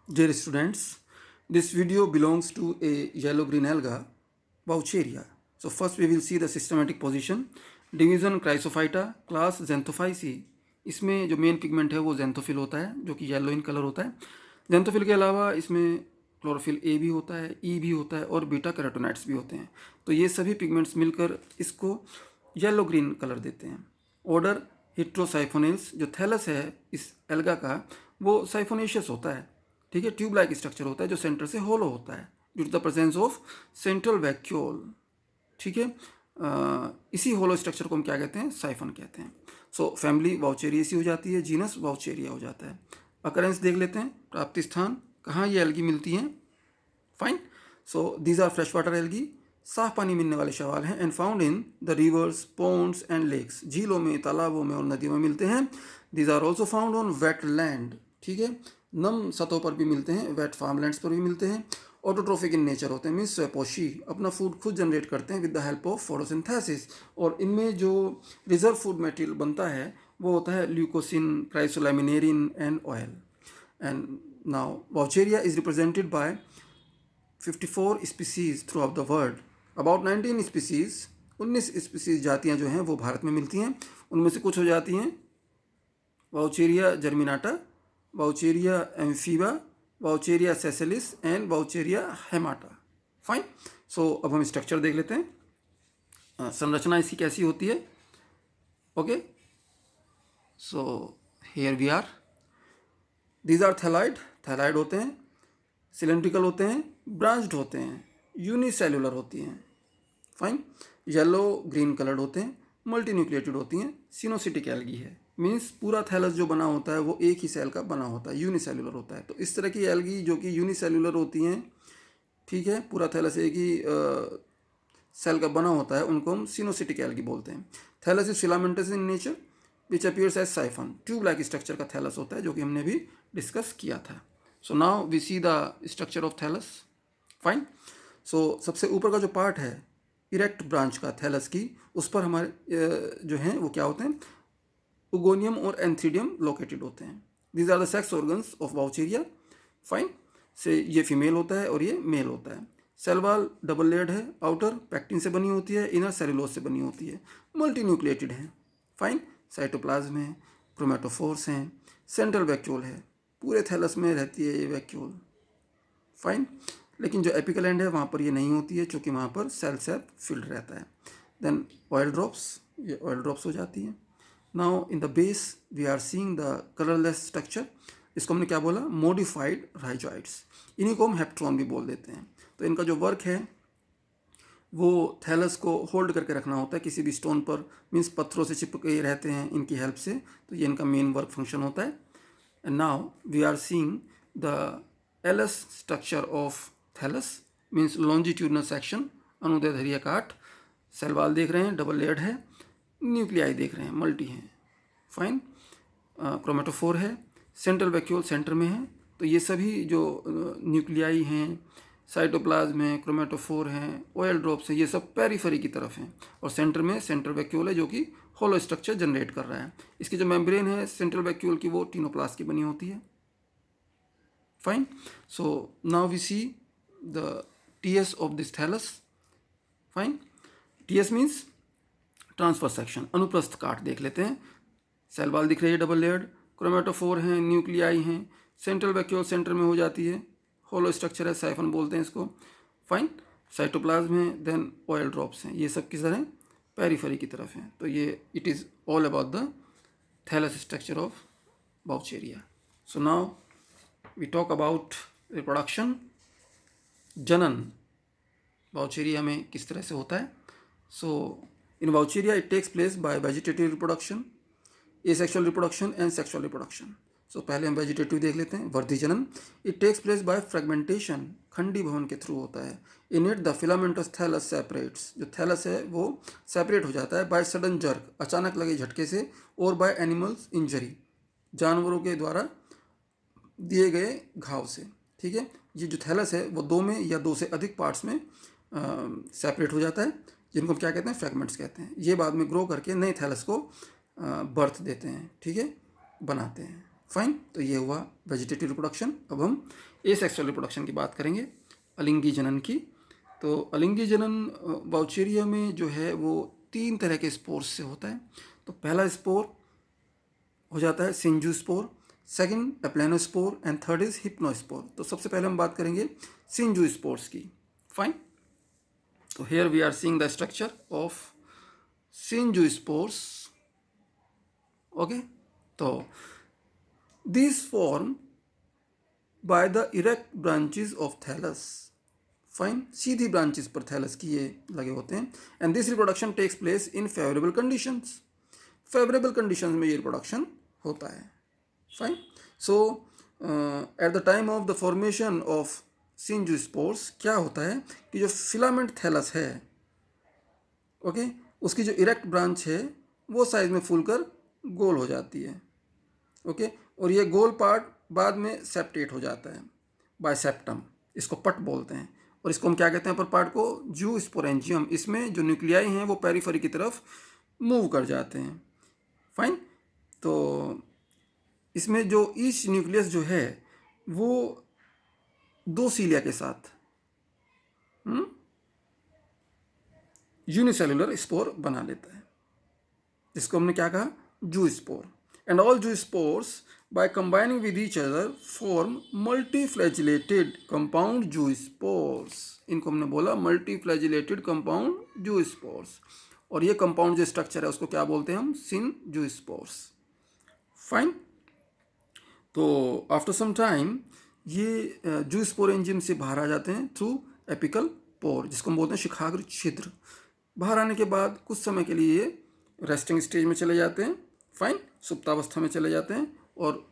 Dear students, this video belongs to a yellow-green alga, Vaucheria. So first we will see the systematic position, division Chrysophyta, class Xanthophyceae. इसमें जो main pigment है वो xanthophyll होता है जो कि yellow in colour होता है। जेंथोफिल के अलावा इसमें क्लोरोफिल ए भी होता है, ई भी होता है और बीटा कैरोटीनॉइड्स भी होते हैं। तो ये सभी पिगमेंट्स मिलकर इसको येलो ग्रीन कलर देते हैं। ऑर्डर हिट्रोसाइफोनिल्स, जो थैलस है इस एल्गा का वो साइफोनेशियस होता है, ठीक है। ट्यूब लाइक स्ट्रक्चर होता है जो सेंटर से होलो होता है due to the presence of central vacuole, ठीक है। इसी होलो स्ट्रक्चर को हम क्या कहते हैं, साइफन कहते हैं। सो फैमिली वाउचेरिएसी हो जाती है, जीनस वाउचेरिया हो जाता है। अकरेंस देख लेते हैं, प्राप्ति स्थान कहाँ ये एल्गी मिलती हैं। Fine, so these are fresh water algae, साफ पानी मिलने वाले शैवाल हैं and found in the rivers, ponds and lakes, झीलों में, तालाबों में और नदियों में मिलते हैं। These are also found on wet land, ठीक है, नम सतहों पर भी मिलते हैं, वेट फार्मलैंड्स पर भी मिलते हैं। ऑटोट्रोफिक इन नेचर होते हैं, मीन्स स्वयपोषी, अपना फूड खुद जनरेट करते हैं with the help of photosynthesis. और इनमें जो रिजर्व फूड मटेरियल बनता है वो होता है leucosin, chrysolaminarin and oil. And now Vaucheria is represented by 54 species throughout the world. About 19 species, 19 species जातियाँ जो हैं वो भारत में मिलती हैं। उनमें से कुछ हो जाती हैं Vaucheria germinata, Vaucheria amphibia, Vaucheria sessilis and Vaucheria hamata. Fine, so अब हम स्ट्रक्चर देख लेते हैं, संरचना इसकी कैसी होती है। Okay, so here we are, these are thalloid, thalloid होते हैं, सिलेंड्रिकल होते हैं, ब्रांच्ड होते हैं, यूनिसेल्युलर होती हैं। फाइन, येलो ग्रीन कलर्ड होते हैं, मल्टी न्यूक्लिएटेड होती हैं, सिनोसिटिक एल्गी है, मीन्स पूरा थैलस जो बना होता है वो एक ही सेल का बना होता है, यूनिसेल्युलर होता है। तो इस तरह की एल्गी जो कि यूनिसेल्युलर होती हैं, ठीक है, पूरा थैलस एक ही सेल का बना होता है, उनको हम सिनोसिटिक एल्गी बोलते हैं। Thallus is filamentous in nature which appears as siphon, tube like structure का थैलस होता है जो कि हमने भी डिस्कस किया था। So now we see the structure of thallus. Fine, so सबसे ऊपर का जो पार्ट है इरेक्ट ब्रांच का थैलस की, उस पर हमारे जो हैं वो क्या होते हैं, उगोनियम और एंथ्रीडियम लोकेटेड होते हैं। These are the sex organs of Vaucheria. Fine, से ये फीमेल होता है और ये मेल होता है। सेल वॉल डबल लेयर्ड है, आउटर पैक्टिन से बनी होती है, इनर सेलुलोज से बनी होती है, मल्टी न्यूक्लिएटेड है। फाइन, साइटोप्लाज्म है, क्रोमेटोफोर्स हैं, सेंट्रल वैक्यूल है, पूरे थैलस में रहती है ये वैक्यूल। फाइन, लेकिन जो एपिकल एंड है वहाँ पर ये नहीं होती है क्योंकि वहाँ पर सेल सेप फिल्ड रहता है। देन ऑयल ड्रॉप्स, ये ऑयल ड्रॉप्स हो जाती हैं। Now in the base we are seeing the colourless structure, इसको हमने क्या बोला, मॉडिफाइड राइजॉइड्स, इन्हीं को हम हेप्ट्रॉन भी बोल देते हैं। तो इनका जो वर्क है वो थैलस को होल्ड करके रखना होता है किसी भी स्टोन पर, मीन्स पत्थरों से चिपके रहते हैं इनकी हेल्प से, तो ये इनका मेन वर्क फंक्शन होता है। And now we are seeing the LS structure of thallus, means longitudinal section, अनुदैर्ध्य धैर्य काट। सेल वाल देख रहे हैं, डबल लेयर्ड है, न्यूक्लियाई देख रहे हैं, मल्टी हैं। फाइन, क्रोमेटोफोर है, सेंट्रल वैक्यूल सेंटर में है। तो ये सभी जो न्यूक्लियाई हैं, साइटोप्लाज्म है, क्रोमेटोफोर हैं, ऑयल ड्रॉप्स हैं, ये सब पेरिफेरी की तरफ हैं। और सेंटर में सेंट्रल वैक्यूल है जो कि होलो स्ट्रक्चर जनरेट कर रहा है। इसकी जो मेम्ब्रेन है सेंट्रल वैक्यूल की वो टीनोप्लास्ट की बनी होती है। Fine, so now we see the TS of this thallus. Fine, TS means transfer section, अनुप्रस्थ काट देख लेते हैं। सेल वाल दिख रही है डबल लेयर्ड, क्रोमेटोफोर हैं, न्यूक्लियाई हैं, सेंट्रल वैक्यूल सेंटर में हो जाती है, होलो स्ट्रक्चर है, साइफन बोलते हैं इसको। फाइन, साइटोप्लाज्म है, देन ऑयल ड्रॉप्स हैं, ये सब किस तरह पेरिफेरी की तरफ हैं। तो ये it is all about the thallus structure of Vaucheria. So now we talk about reproduction. जनन वाउचेरिया में किस तरह से होता है। So in Vaucheria it takes place by vegetative reproduction, asexual reproduction and sexual reproduction. So पहले हम vegetative देख लेते हैं। वर्धी जनन, it takes place by fragmentation, खंडी भवन के थ्रू होता है। In it the filamentous thallus separates, जो थैलस है वो सेपरेट हो जाता है बाय सडन जर्क, अचानक लगे झटके से, और बाय एनिमल्स इंजरी, जानवरों के द्वारा दिए गए घाव से। ठीक है, ये जो थैलस है वो दो में या दो से अधिक पार्ट्स में सेपरेट हो जाता है, जिनको हम क्या कहते हैं, फ्रैगमेंट्स कहते हैं। ये बाद में ग्रो करके नए थैलस को बर्थ देते हैं, ठीक है, बनाते हैं। फाइन, तो ये हुआ वेजिटेटिव रिप्रोडक्शन। अब हम एसेक्सुअल रिप्रोडक्शन की बात करेंगे, अलिंगी जनन की। तो अलिंगी जनन वाउचेरिया में जो है वो 3 तरह के स्पोर्स से होता है। तो पहला स्पोर हो जाता है synzoospore, second aplanospore and third is hypnospore. तो सबसे पहले हम बात करेंगे सिंजूस्पोर्स की। फाइन, तो here we are seeing the structure of synzoospores. Okay, तो these form by the erect branches of thallus. Fine, सीधी ब्रांचेस पर थैलस की ये लगे होते हैं। And this reproduction takes place in favourable conditions. Favourable conditions में ये रिप्रोडक्शन होता है। Fine, so at the time of the formation of synzoospores क्या होता है कि जो फिलामेंट थैलस है, ओके, उसकी जो इरेक्ट ब्रांच है वो साइज में फूलकर गोल हो जाती है। ओके, और ये गोल पार्ट बाद में सेप्टेट हो जाता है बाय सेप्टम, इसको पट बोलते हैं। और इसको हम क्या कहते हैं, अपर पार्ट को जूस्पोरेंजियम। इसमें जो न्यूक्लियाई हैं वो पेरिफेरी की तरफ मूव कर जाते हैं। फाइन, तो इसमें जो ईच न्यूक्लियस जो है वो 2 सीलिया के साथ यूनिसेलुलर स्पोर बना लेता है, जिसको हमने क्या कहा, zoospore. And all zoospores by combining with each other form multiflagellated compound zoospores। इनको हमने बोला multiflagellated compound zoospores। और ये कंपाउंड जो स्ट्रक्चर है उसको क्या बोलते हैं हम, synzospores। फाइन, तो आफ्टर सम टाइम ये जूस्पोर एंजिम से बाहर आ जाते हैं थ्रू एपिकल पोर, जिसको हम बोलते हैं शिखाग्र छिद्र। बाहर आने के बाद कुछ समय के लिए रेस्टिंग स्टेज में चले जाते हैं। फाइन, सुप्तावस्था में चले जाते हैं और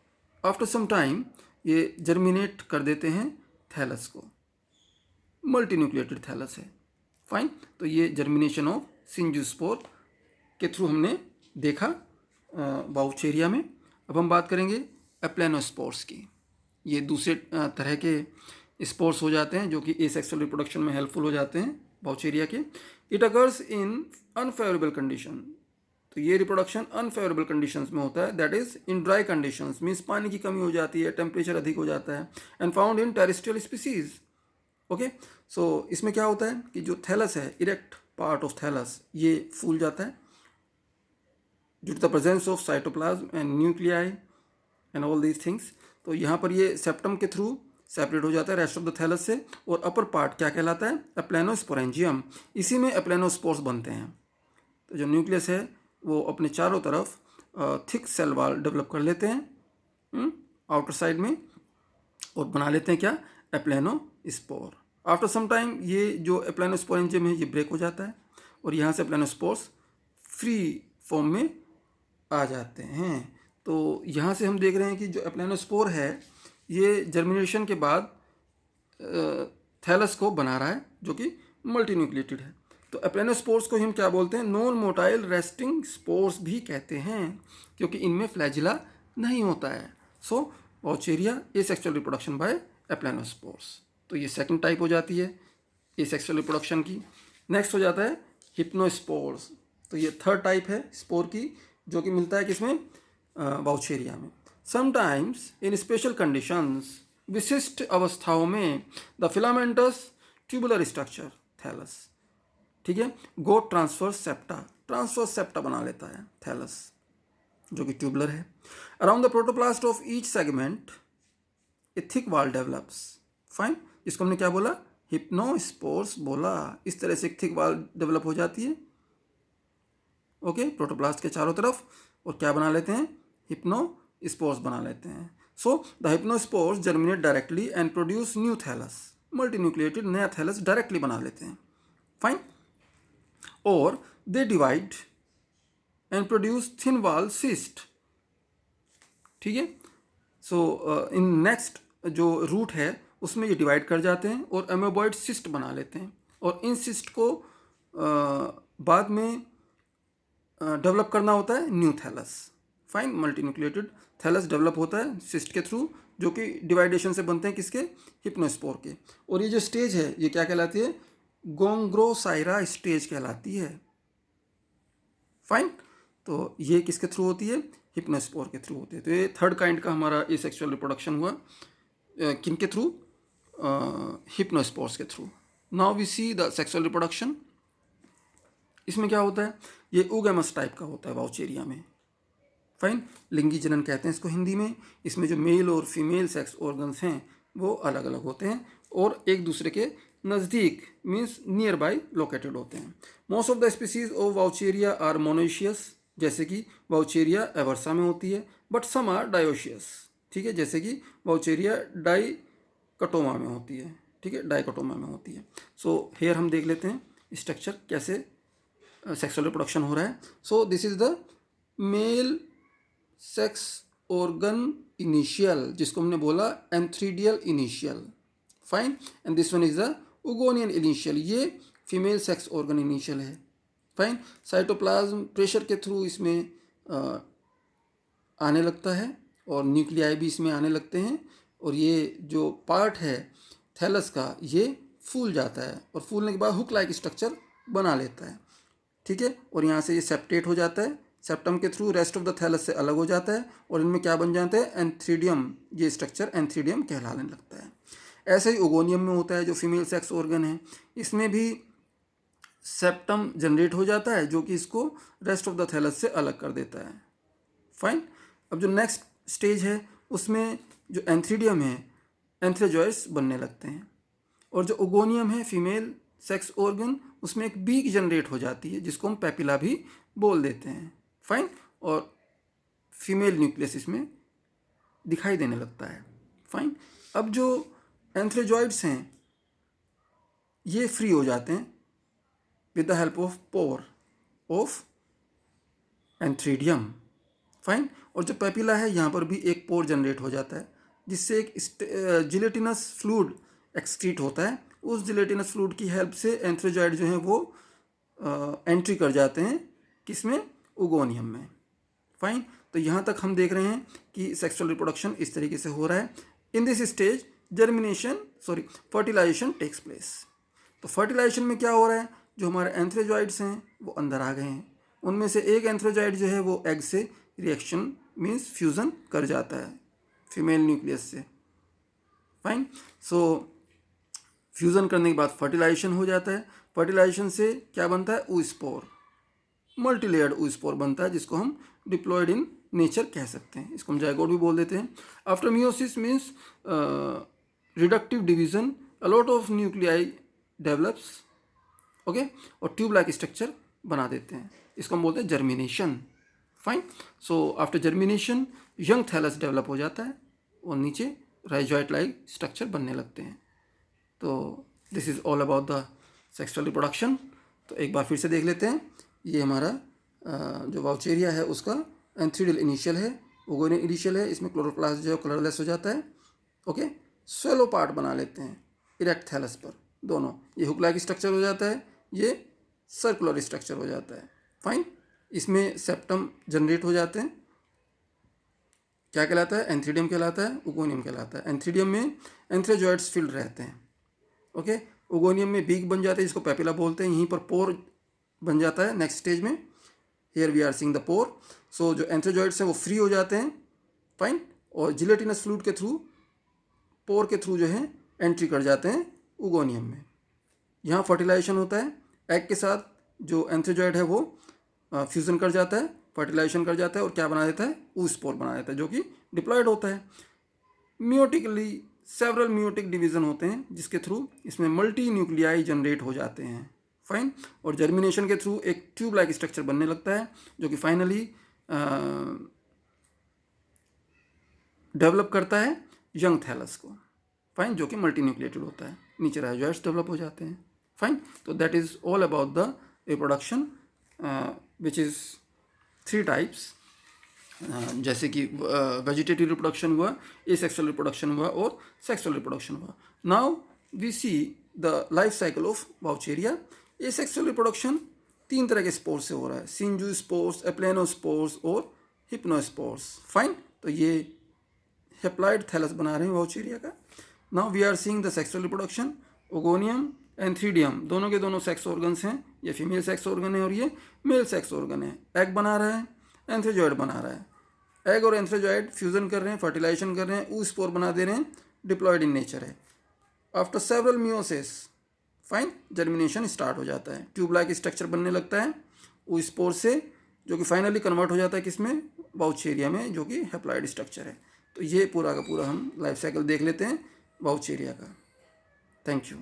आफ्टर सम टाइम ये जर्मिनेट कर देते हैं थैलस को। मल्टी न्यूक्लिएटेड थैलस है। फाइन, तो ये जर्मिनेशन ऑफ सिंजूस्पोर के थ्रू हमने देखा वाउचेरिया में। अब हम बात करेंगे एप्लेनोस्पोर्स की। ये दूसरे तरह के स्पोर्स हो जाते हैं जो कि एसेक्सुअल रिप्रोडक्शन में हेल्पफुल हो जाते हैं वाउचेरिया के। It occurs in unfavourable condition. तो ये रिप्रोडक्शन अनफेवरेबल कंडीशंस में होता है, that is in dry conditions, means पानी की कमी हो जाती है, टेम्परेचर अधिक हो जाता है। And found in terrestrial species. Okay, so इसमें क्या होता है कि जो थैलस है, इरेक्ट पार्ट ऑफ थैलस, ये फूल जाता है due to the presence of cytoplasm and nuclei and all these things. तो यहाँ पर ये सेप्टम के थ्रू सेपरेट हो जाता है रेस्ट ऑफ द थैलस से। और अपर पार्ट क्या कहलाता है, एप्लेनोस्पोरेंजियम। इसी में एप्लेनोस्पोर्स बनते हैं। तो जो न्यूक्लियस है वो अपने चारों तरफ थिक सेल वॉल डेवलप कर लेते हैं आउटर साइड में, और बना लेते हैं क्या, एप्लेनोस्पोर। आफ्टर सम टाइम ये जो एप्लेनोस्पोरेंजियम है ये ब्रेक हो जाता है और यहाँ से एप्लेनोस्पोर्स फ्री फॉर्म में आ जाते हैं। तो यहाँ से हम देख रहे हैं कि जो एप्लेनोस्पोर है ये जर्मिनेशन के बाद थैलस को बना रहा है जो कि मल्टी न्यूक्लिएटेड है। तो एप्लेनोस्पोर्स को हम क्या बोलते हैं, नॉन मोटाइल रेस्टिंग स्पोर्स भी कहते हैं, क्योंकि इनमें फ्लैजिला नहीं होता है। सो वाउचेरिया एसेक्सुअल रिप्रोडक्शन बाय एप्लेनोस्पोर्स। तो ये सेकंड टाइप हो जाती है एसेक्सुअल रिप्रोडक्शन की। नेक्स्ट हो जाता है हिप्नोस्पोर्स। तो ये थर्ड टाइप है स्पोर की, जो कि मिलता है किसमें, वाउचेरिया में। समटाइम्स इन स्पेशल कंडीशंस, विशिष्ट अवस्थाओं में, the filamentous tubular structure thallus, ठीक है, गोट ट्रांसफर्स सेप्टा बना लेता है थैलस, जो कि ट्यूबुलर है। Around the protoplast of each segment A thick wall develops. Fine, इसको हमने क्या बोला, हिप्नोस्पोर्स बोला। इस तरह से एक थिक वॉल डेवलप हो जाती है, ओके, प्रोटोप्लास्ट के चारों तरफ, और क्या बना लेते हैं, हिप्नोस्पोर्स बना लेते हैं। So the hypnospores germinate directly and produce new thallus. Multinucleated नया थैलस डायरेक्टली बना लेते हैं। फाइन, और they divide and produce thin wall cyst, ठीक है। सो इन नेक्स्ट जो रूट है उसमें ये डिवाइड कर जाते हैं और एमोबॉइड सिस्ट बना लेते हैं, और इन सिस्ट को बाद में डेवलप करना होता है new thallus. Fine, multi nucleated thallus develop होता है सिस्ट के थ्रू, जो कि डिवाइडेशन से बनते हैं किसके, हिप्नोस्पोर के। और ये जो स्टेज है ये क्या कहलाती है, गोंग्रोसाइरा स्टेज कहलाती है। फाइन, तो ये किसके थ्रू होती है, हिप्नोस्पोर के थ्रू होते हैं। तो ये थर्ड काइंड का हमारा ये सेक्सुअल रिप्रोडक्शन हुआ, किन के थ्रू? हिप्नोस्पोर्स के through. Now we see the sexual reproduction. इसमें क्या होता है? ये ओगैमस टाइप का होता है वाउचेरिया में। फाइन, लिंगी जनन कहते हैं इसको हिंदी में। इसमें जो मेल और फीमेल सेक्स ऑर्गन्स हैं वो अलग अलग होते हैं और एक दूसरे के नज़दीक मीन्स नियर बाय लोकेटेड होते हैं। Most of the species of Vaucheria are monoecious, जैसे कि वाउचेरिया एवर्सा में होती है, बट सम आर डायोशियस, ठीक है, जैसे कि वाउचेरिया डाइकोटोमा में होती है, ठीक है, डाइकोटोमा में होती है। सो हेयर हम देख लेते हैं स्ट्रक्चर कैसे सेक्सुअल रिप्रोडक्शन हो रहा है। So this is the male sex organ initial, जिसको हमने बोला antheridial initial. Fine, and this one is the oogonial initial, ये फीमेल सेक्स ऑर्गन इनिशियल है। फाइन, साइटोप्लाज्म प्रेशर के थ्रू इसमें आने लगता है और न्यूक्लियाई भी इसमें आने लगते हैं और ये जो पार्ट है थैलस का ये फूल जाता है और फूलने के बाद हुक लाइक स्ट्रक्चर बना लेता है, ठीक है, और यहाँ से ये सेप्टेट हो जाता है, सेप्टम के through rest of the thallus से अलग हो जाता है और इनमें क्या बन जाता है? एंथ्रीडियम, ये स्ट्रक्चर एंथ्रीडियम कहलाने लगता है। ऐसे ही ओगोनियम में होता है जो फीमेल सेक्स ऑर्गन है, इसमें भी सेप्टम जनरेट हो जाता है जो कि इसको रेस्ट ऑफ द थैलस से अलग कर देता है। फाइन, अब जो नेक्स्ट स्टेज है उसमें जो एंथ्रीडियम है एंथ्रोजॉइड्स बनने लगते हैं और जो ओगोनियम है फीमेल सेक्स ऑर्गन उसमें एक बीक जनरेट हो जाती है जिसको हम पेपिला भी बोल देते हैं। फाइन, और फीमेल न्यूक्लियस इसमें दिखाई देने लगता है। फाइन, अब जो एंथ्रोजॉइड्स हैं ये फ्री हो जाते हैं with the help of pore of antheridium. Fine, और जो पेपिला है यहाँ पर भी एक पोर जनरेट हो जाता है जिससे एक जिलेटिनस फ्लूइड एक्सक्रीट होता है। उस जिलेटिनस फ्लूइड की हेल्प से एंथ्रोजॉइड जो हैं वो एंट्री कर जाते हैं किसमें? ओगोनियम में। फाइन, तो यहाँ तक हम देख रहे हैं कि सेक्सुअल रिप्रोडक्शन इस तरीके से हो रहा है। In this stage fertilisation takes place. तो फर्टिलाइजेशन में क्या हो रहा है? जो हमारे एंथ्रोजॉइड्स हैं वो अंदर आ गए हैं, उनमें से एक एंथ्रोजॉइड जो है वो एग से रिएक्शन मीन्स फ्यूज़न कर जाता है फीमेल न्यूक्लियस से। फाइन, सो फ्यूज़न करने के बाद फर्टिलाइजेशन हो जाता है। फर्टिलाइजेशन से क्या बनता है? oospore, मल्टीलेयर्ड oospore बनता है जिसको हम डिप्लॉयड इन नेचर कह सकते हैं, इसको हम जाइगोट भी बोल देते हैं। After meiosis means reductive division, a lot of nuclei develops, okay, और ट्यूब लाइक स्ट्रक्चर बना देते हैं, इसको हम बोलते हैं germination. Fine, so after germination young thallus develop हो जाता है और नीचे राइजॉइट लाइक स्ट्रक्चर बनने लगते हैं। तो this is all about the sexual reproduction. तो एक बार फिर से देख लेते हैं। ये हमारा जो वाउचेरिया है उसका एंथ्रीडियल इनिशियल है, ओगोनियन इनिशियल है, इसमें क्लोरोप्लास्ट जो है कलरलेस हो जाता है, ओके, स्वेलो पार्ट बना लेते हैं इरेक्ट थैलस पर, दोनों, ये हुक लाइक स्ट्रक्चर हो जाता है, ये सर्कुलर स्ट्रक्चर हो जाता है। फाइन, इसमें सेप्टम जनरेट हो जाते हैं, क्या कहलाता है? एंथ्रीडियम कहलाता है, ओगोनियम कहलाता है। एंथ्रीडियम में एंथ्रोजॉइड्स फिल्ड रहते हैं, ओके, ओगोनियम में बीक बन जाते हैं जिसको पेपिला बोलते हैं, यहीं पर पोर बन जाता है नेक्स्ट स्टेज में। Here we are seeing the pore. So जो एंथ्रोजॉइड्स हैं वो फ्री हो जाते हैं, फाइन, और जिलेटिनस फ्लूइड के थ्रू, पोर के थ्रू जो है एंट्री कर जाते हैं ओगोनियम में। यहाँ फर्टिलाइजेशन होता है, एग के साथ जो एंथ्रोजॉइड है वो फ्यूज़न कर जाता है, फर्टिलाइजेशन कर जाता है और क्या बना देता है? oospore बना देता है जो कि डिप्लॉयड होता है। मियोटिकली सेवरल मियोटिक डिवीज़न होते हैं जिसके थ्रू इसमें मल्टी न्यूक्लियाई जनरेट हो जाते हैं। फाइन, और जर्मिनेशन के थ्रू एक ट्यूब लाइक स्ट्रक्चर बनने लगता है जो कि फाइनली डेवलप करता है यंग थैलस को। फाइन, जो कि मल्टी न्यूक्लिएटेड होता है, नीचे राइजॉइड्स डेवलप हो जाते हैं। फाइन, तो that is all about the reproduction which is 3 types, जैसे कि वेजिटेटिव रिप्रोडक्शन हुआ, एसेक्सुअल रिप्रोडक्शन हुआ और सेक्सुअल रिप्रोडक्शन हुआ। Now we see the life cycle of Vaucheria. Asexual reproduction 3 तरह के स्पोर्स से हो रहा है, सिंजुस्पोर्स, एप्लेनोस्पोर्स और हिप्नोस्पोर्स। फाइन, तो ये हेप्लॉइड थैलस बना रहे हैं वाउचेरिया का। Now we are seeing the sexual reproduction. Oogonium, antheridium दोनों के दोनों सेक्स ऑर्गन्स हैं, ये फीमेल सेक्स ऑर्गन है और ये मेल सेक्स ऑर्गन है। एग बना रहा है, एंथ्रोजॉइड बना रहा है। एग और एंथ्रेजॉइड फ्यूजन कर रहे हैं, फर्टिलाइजेशन कर रहे हैं, ऊ स्पोर बना दे रहे हैं, डिप्लॉयड इन नेचर है। After several meiosis fine germination start हो जाता है, ट्यूब लाइक स्ट्रक्चर बनने लगता है ऊ स्पोर से, जो कि फाइनली कन्वर्ट हो जाता है किसमें, बाउचेरिया में, जो कि हैप्लॉइड स्ट्रक्चर है। तो ये पूरा का पूरा हम लाइफ साइकिल देख लेते हैं बाउचेरिया का। Thank you.